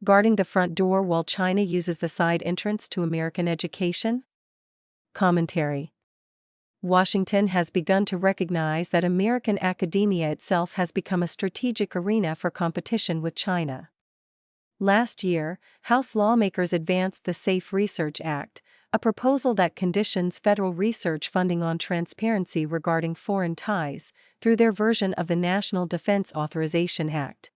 Guarding the front door while China uses the side entrance to American education? Commentary. Washington has begun to recognize that American academia itself has become a strategic arena for competition with China. Last year, House lawmakers advanced the Safe Research Act, a proposal that conditions federal research funding on transparency regarding foreign ties, through their version of the National Defense Authorization Act.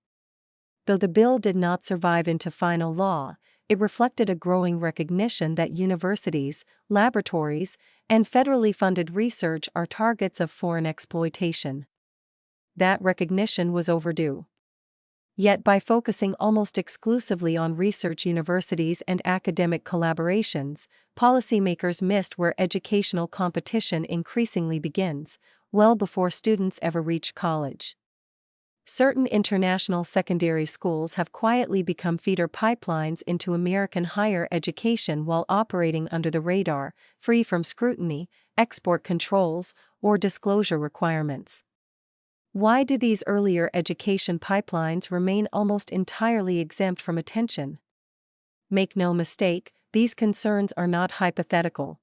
Though the bill did not survive into final law, it reflected a growing recognition that universities, laboratories, and federally funded research are targets of foreign exploitation. That recognition was overdue. Yet by focusing almost exclusively on research universities and academic collaborations, policymakers missed where educational competition increasingly begins, well before students ever reach college. Certain international secondary schools have quietly become feeder pipelines into American higher education while operating under the radar, free from scrutiny, export controls, or disclosure requirements. Why do these earlier education pipelines remain almost entirely exempt from attention? Make no mistake, these concerns are not hypothetical.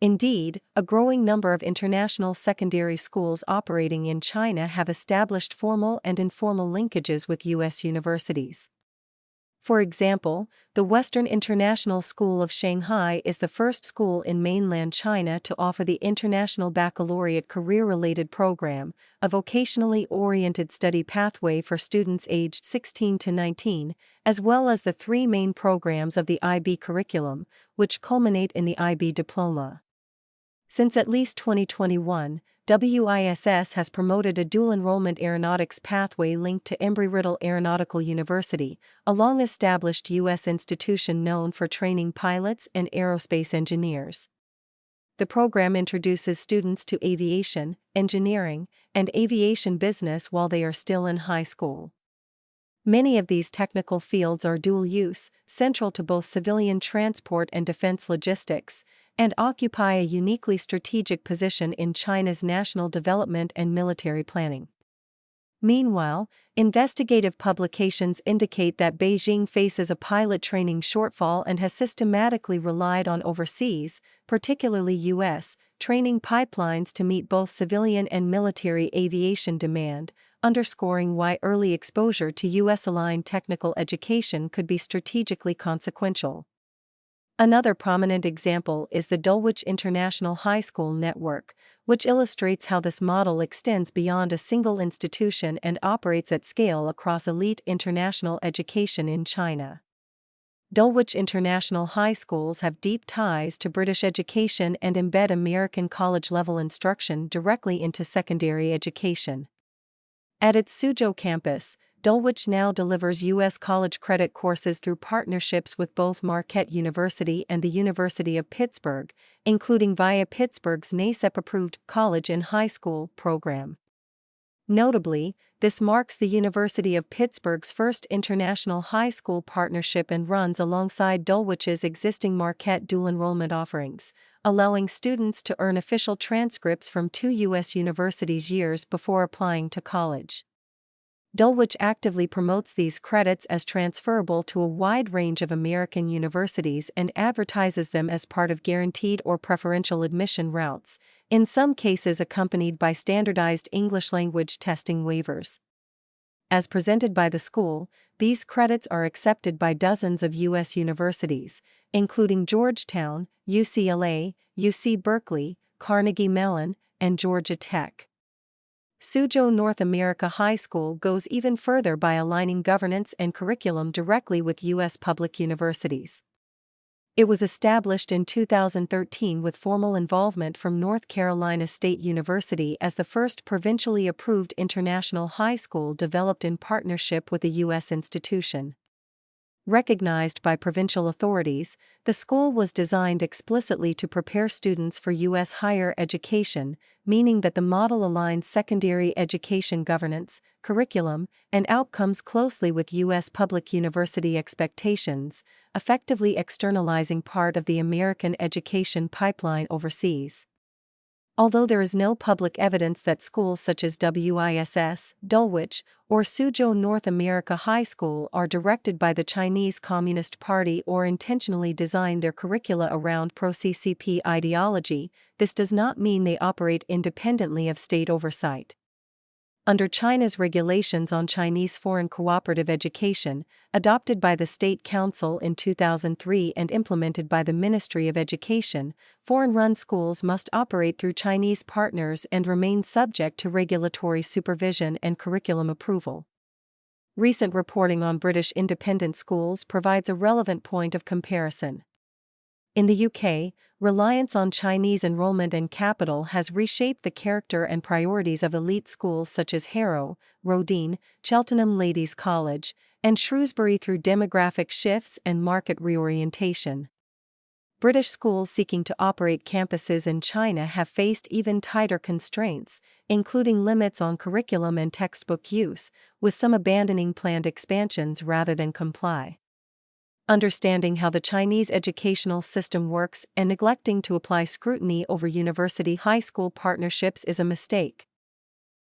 Indeed, a growing number of international secondary schools operating in China have established formal and informal linkages with U.S. universities. For example, the Western International School of Shanghai is the first school in mainland China to offer the International Baccalaureate Career-Related Program, a vocationally oriented study pathway for students aged 16 to 19, as well as the three main programs of the IB curriculum, which culminate in the IB diploma. Since at least 2021, WISS has promoted a dual-enrollment aeronautics pathway linked to Embry-Riddle Aeronautical University, a long-established U.S. institution known for training pilots and aerospace engineers. The program introduces students to aviation, engineering, and aviation business while they are still in high school. Many of these technical fields are dual-use, central to both civilian transport and defense logistics, and occupy a uniquely strategic position in China's national development and military planning. Meanwhile, investigative publications indicate that Beijing faces a pilot training shortfall and has systematically relied on overseas, particularly U.S., training pipelines to meet both civilian and military aviation demand, underscoring why early exposure to U.S.-aligned technical education could be strategically consequential. Another prominent example is the Dulwich International High School network, which illustrates how this model extends beyond a single institution and operates at scale across elite international education in China. Dulwich International High Schools have deep ties to British education and embed American college-level instruction directly into secondary education. At its Suzhou campus, Dulwich now delivers U.S. college credit courses through partnerships with both Marquette University and the University of Pittsburgh, including via Pittsburgh's NACEP-approved College and High School program. Notably, this marks the University of Pittsburgh's first international high school partnership and runs alongside Dulwich's existing Marquette dual enrollment offerings, allowing students to earn official transcripts from two U.S. universities years before applying to college. Dulwich actively promotes these credits as transferable to a wide range of American universities and advertises them as part of guaranteed or preferential admission routes, in some cases accompanied by standardized English language testing waivers. As presented by the school, these credits are accepted by dozens of U.S. universities, including Georgetown, UCLA, UC Berkeley, Carnegie Mellon, and Georgia Tech. Suzhou North America High School goes even further by aligning governance and curriculum directly with U.S. public universities. It was established in 2013 with formal involvement from North Carolina State University as the first provincially approved international high school developed in partnership with a U.S. institution. Recognized by provincial authorities, the school was designed explicitly to prepare students for U.S. higher education, meaning that the model aligns secondary education governance, curriculum, and outcomes closely with U.S. public university expectations, effectively externalizing part of the American education pipeline overseas. Although there is no public evidence that schools such as WISS, Dulwich, or Suzhou North America High School are directed by the Chinese Communist Party or intentionally design their curricula around pro-CCP ideology, this does not mean they operate independently of state oversight. Under China's regulations on Chinese foreign cooperative education, adopted by the State Council in 2003 and implemented by the Ministry of Education, foreign-run schools must operate through Chinese partners and remain subject to regulatory supervision and curriculum approval. Recent reporting on British independent schools provides a relevant point of comparison. In the UK, reliance on Chinese enrollment and capital has reshaped the character and priorities of elite schools such as Harrow, Roedean, Cheltenham Ladies College, and Shrewsbury through demographic shifts and market reorientation. British schools seeking to operate campuses in China have faced even tighter constraints, including limits on curriculum and textbook use, with some abandoning planned expansions rather than comply. Understanding how the Chinese educational system works and neglecting to apply scrutiny over university-high school partnerships is a mistake.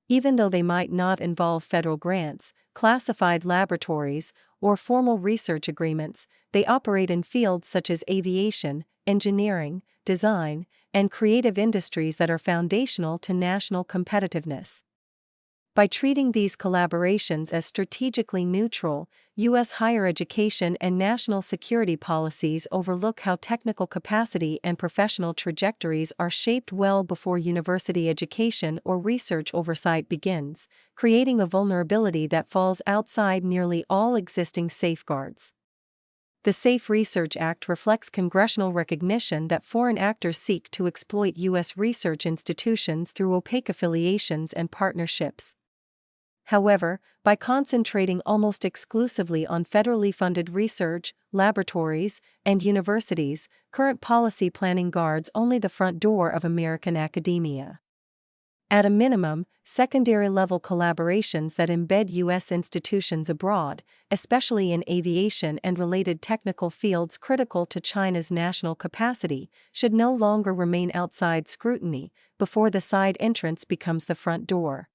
Even though they might not involve federal grants, classified laboratories, or formal research agreements, they operate in fields such as aviation, engineering, design, and creative industries that are foundational to national competitiveness. By treating these collaborations as strategically neutral, U.S. higher education and national security policies overlook how technical capacity and professional trajectories are shaped well before university education or research oversight begins, creating a vulnerability that falls outside nearly all existing safeguards. The Safe Research Act reflects congressional recognition that foreign actors seek to exploit U.S. research institutions through opaque affiliations and partnerships. However, by concentrating almost exclusively on federally funded research, laboratories, and universities, current policy planning guards only the front door of American academia. At a minimum, secondary-level collaborations that embed U.S. institutions abroad, especially in aviation and related technical fields critical to China's national capacity, should no longer remain outside scrutiny before the side entrance becomes the front door.